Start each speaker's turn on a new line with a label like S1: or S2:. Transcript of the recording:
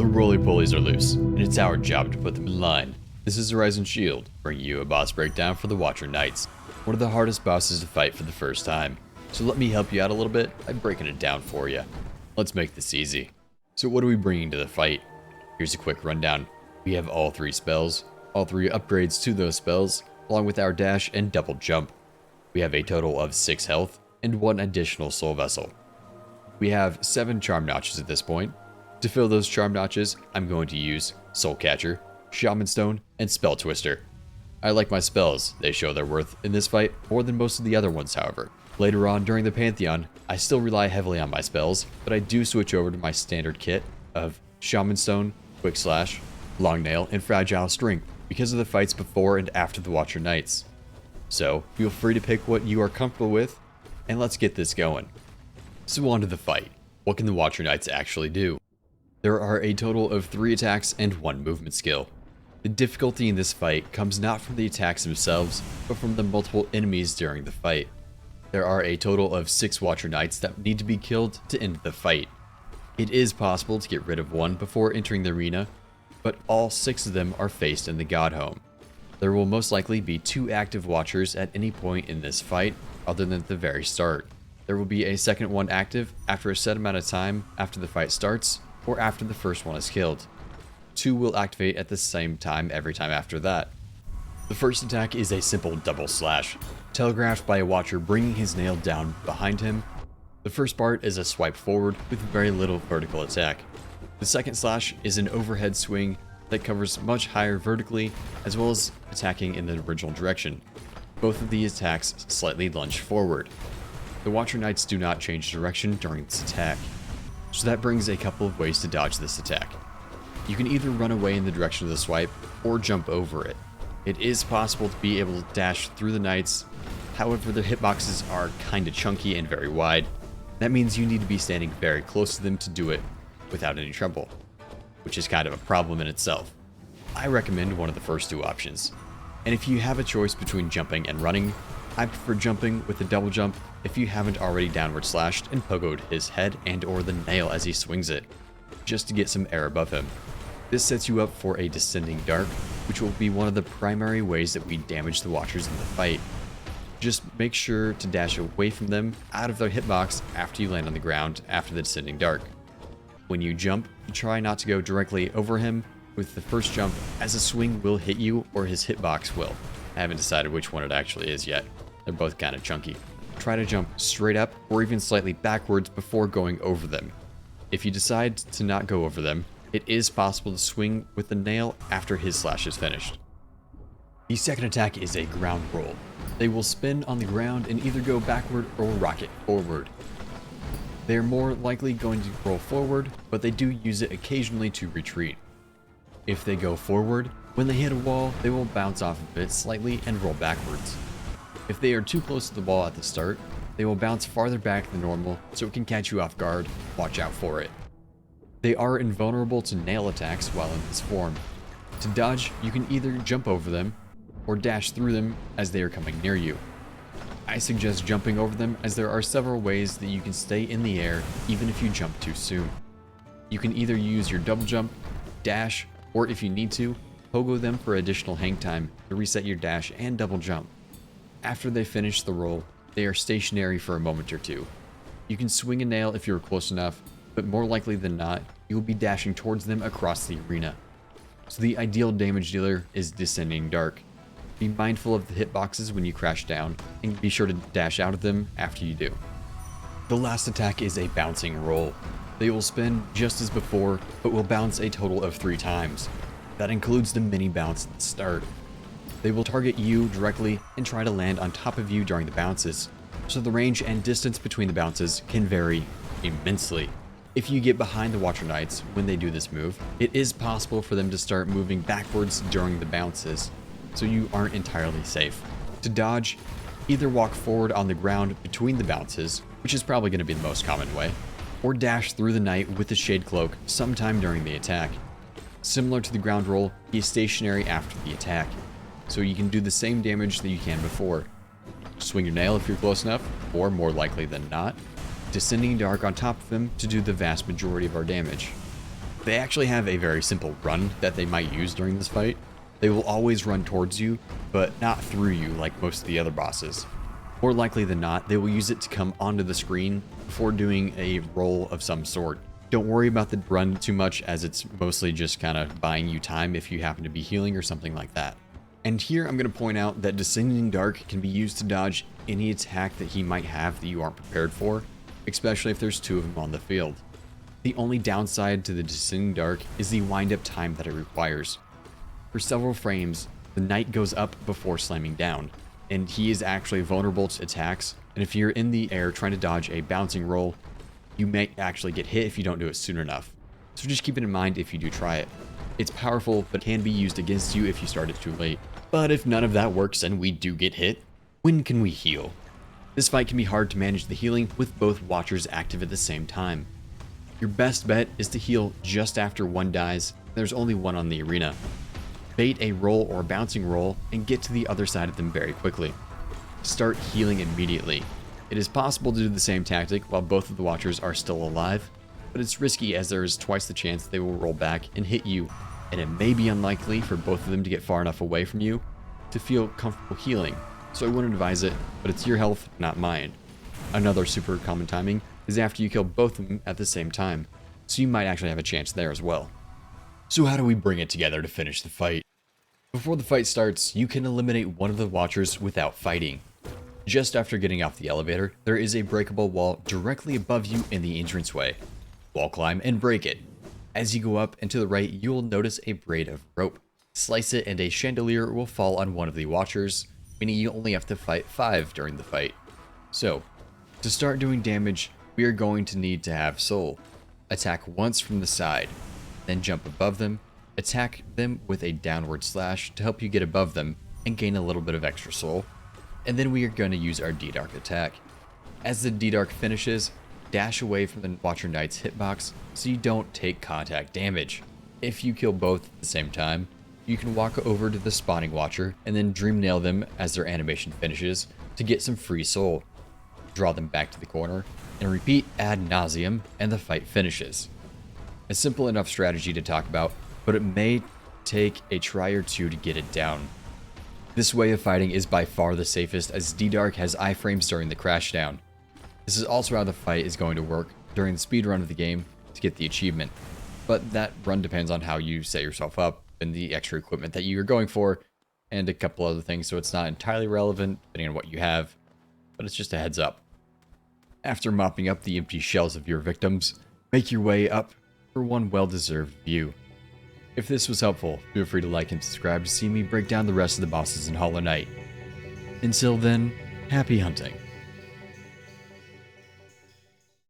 S1: The roly-polies are loose, and it's our job to put them in line. This is Horizon Shield, bringing you a boss breakdown for the Watcher Knights, one of the hardest bosses to fight for the first time. So let me help you out a little bit by breaking it down for you. Let's make this easy. So what are we bringing to the fight? Here's a quick rundown. We have all 3 spells, all 3 upgrades to those spells, along with our dash and double jump. We have a total of 6 health and 1 additional soul vessel. We have 7 charm notches at this point. To fill those charm notches, I'm going to use Soul Catcher, Shaman Stone, and Spell Twister. I like my spells, they show their worth in this fight more than most of the other ones however. Later on during the Pantheon, I still rely heavily on my spells, but I do switch over to my standard kit of Shaman Stone, Quick Slash, Long Nail, and Fragile Strength because of the fights before and after the Watcher Knights. So, feel free to pick what you are comfortable with, and let's get this going. So on to the fight. What can the Watcher Knights actually do? There are a total of 3 attacks and 1 movement skill. The difficulty in this fight comes not from the attacks themselves, but from the multiple enemies during the fight. There are a total of 6 Watcher Knights that need to be killed to end the fight. It is possible to get rid of one before entering the arena, but all 6 of them are faced in the God Home. There will most likely be 2 active Watchers at any point in this fight, other than at the very start. There will be a second one active after a set amount of time after the fight starts, or after the first one is killed. 2 will activate at the same time every time after that. The first attack is a simple double slash, telegraphed by a Watcher bringing his nail down behind him. The first part is a swipe forward with very little vertical attack. The second slash is an overhead swing that covers much higher vertically, as well as attacking in the original direction. Both of these attacks slightly lunge forward. The Watcher Knights do not change direction during this attack, so that brings a couple of ways to dodge this attack. You can either run away in the direction of the swipe, or jump over it. It is possible to be able to dash through the Knights, however their hitboxes are kinda chunky and very wide. That means you need to be standing very close to them to do it without any trouble, which is kind of a problem in itself. I recommend one of the first 2 options, and if you have a choice between jumping and running, I prefer jumping with a double jump if you haven't already downward slashed and pogoed his head and or the nail as he swings it, just to get some air above him. This sets you up for a descending dark, which will be one of the primary ways that we damage the Watchers in the fight. Just make sure to dash away from them out of their hitbox after you land on the ground after the descending dark. When you jump, try not to go directly over him with the first jump, as a swing will hit you or his hitbox will. I haven't decided which one it actually is yet. They're both kind of chunky. Try to jump straight up or even slightly backwards before going over them. If you decide to not go over them, it is possible to swing with the nail after his slash is finished. The second attack is a ground roll. They will spin on the ground and either go backward or rocket forward. They are more likely going to roll forward, but they do use it occasionally to retreat. If they go forward, when they hit a wall, they will bounce off of it slightly and roll backwards. If they are too close to the wall at the start, they will bounce farther back than normal so it can catch you off guard. Watch out for it. They are invulnerable to nail attacks while in this form. To dodge, you can either jump over them or dash through them as they are coming near you. I suggest jumping over them as there are several ways that you can stay in the air even if you jump too soon. You can either use your double jump, dash, or if you need to, pogo them for additional hang time to reset your dash and double jump. After they finish the roll, they are stationary for a moment or 2. You can swing a nail if you are close enough, but more likely than not, you will be dashing towards them across the arena. So the ideal damage dealer is Descending Dark. Be mindful of the hitboxes when you crash down, and be sure to dash out of them after you do. The last attack is a bouncing roll. They will spin just as before, but will bounce a total of 3 times. That includes the mini bounce at the start. They will target you directly and try to land on top of you during the bounces, so the range and distance between the bounces can vary immensely. If you get behind the Watcher Knights when they do this move, it is possible for them to start moving backwards during the bounces, so you aren't entirely safe. To dodge, either walk forward on the ground between the bounces, which is probably going to be the most common way, or dash through the Knight with the Shade Cloak sometime during the attack. Similar to the ground roll, he is stationary after the attack, so you can do the same damage that you can before. Swing your nail if you're close enough, or more likely than not, Descending Dark on top of him to do the vast majority of our damage. They actually have a very simple run that they might use during this fight. They will always run towards you, but not through you like most of the other bosses. More likely than not, they will use it to come onto the screen before doing a roll of some sort. Don't worry about the run too much, as it's mostly just kind of buying you time if you happen to be healing or something like that. And here I'm going to point out that Descending Dark can be used to dodge any attack that he might have that you aren't prepared for, especially if there's two of them on the field. The only downside to the Descending Dark is the wind-up time that it requires. For several frames, the knight goes up before slamming down, and he is actually vulnerable to attacks, and if you're in the air trying to dodge a bouncing roll, you may actually get hit if you don't do it soon enough. So just keep it in mind if you do try it. It's powerful, but can be used against you if you start it too late. But if none of that works and we do get hit, when can we heal? This fight can be hard to manage the healing with both watchers active at the same time. Your best bet is to heal just after one dies. There's only one on the arena. Bait a roll or a bouncing roll and get to the other side of them very quickly. Start healing immediately. It is possible to do the same tactic while both of the watchers are still alive, but it's risky as there is twice the chance they will roll back and hit you, and it may be unlikely for both of them to get far enough away from you to feel comfortable healing, so I wouldn't advise it, but it's your health, not mine. Another super common timing is after you kill both of them at the same time, so you might actually have a chance there as well. So how do we bring it together to finish the fight? Before the fight starts, you can eliminate one of the watchers without fighting. Just after getting off the elevator, there is a breakable wall directly above you in the entranceway. Wall climb and break it. As you go up and to the right, you will notice a braid of rope. Slice it and a chandelier will fall on one of the watchers, meaning you only have to fight 5 during the fight. So, to start doing damage, we are going to need to have soul. Attack once from the side, then jump above them, attack them with a downward slash to help you get above them and gain a little bit of extra soul. And then we are going to use our D-Dark attack. As the D-Dark finishes, dash away from the Watcher Knight's hitbox so you don't take contact damage. If you kill both at the same time, you can walk over to the spawning Watcher and then Dream Nail them as their animation finishes to get some free soul. Draw them back to the corner, and repeat ad nauseum, and the fight finishes. A simple enough strategy to talk about, but it may take a try or two to get it down. This way of fighting is by far the safest, as D-Dark has iframes during the crashdown. This is also how the fight is going to work during the speed run of the game to get the achievement, but that run depends on how you set yourself up and the extra equipment that you're going for, and a couple other things, so it's not entirely relevant depending on what you have, but it's just a heads up. After mopping up the empty shells of your victims, make your way up for one well-deserved view. If this was helpful, feel free to like and subscribe to see me break down the rest of the bosses in Hollow Knight. Until then, happy hunting.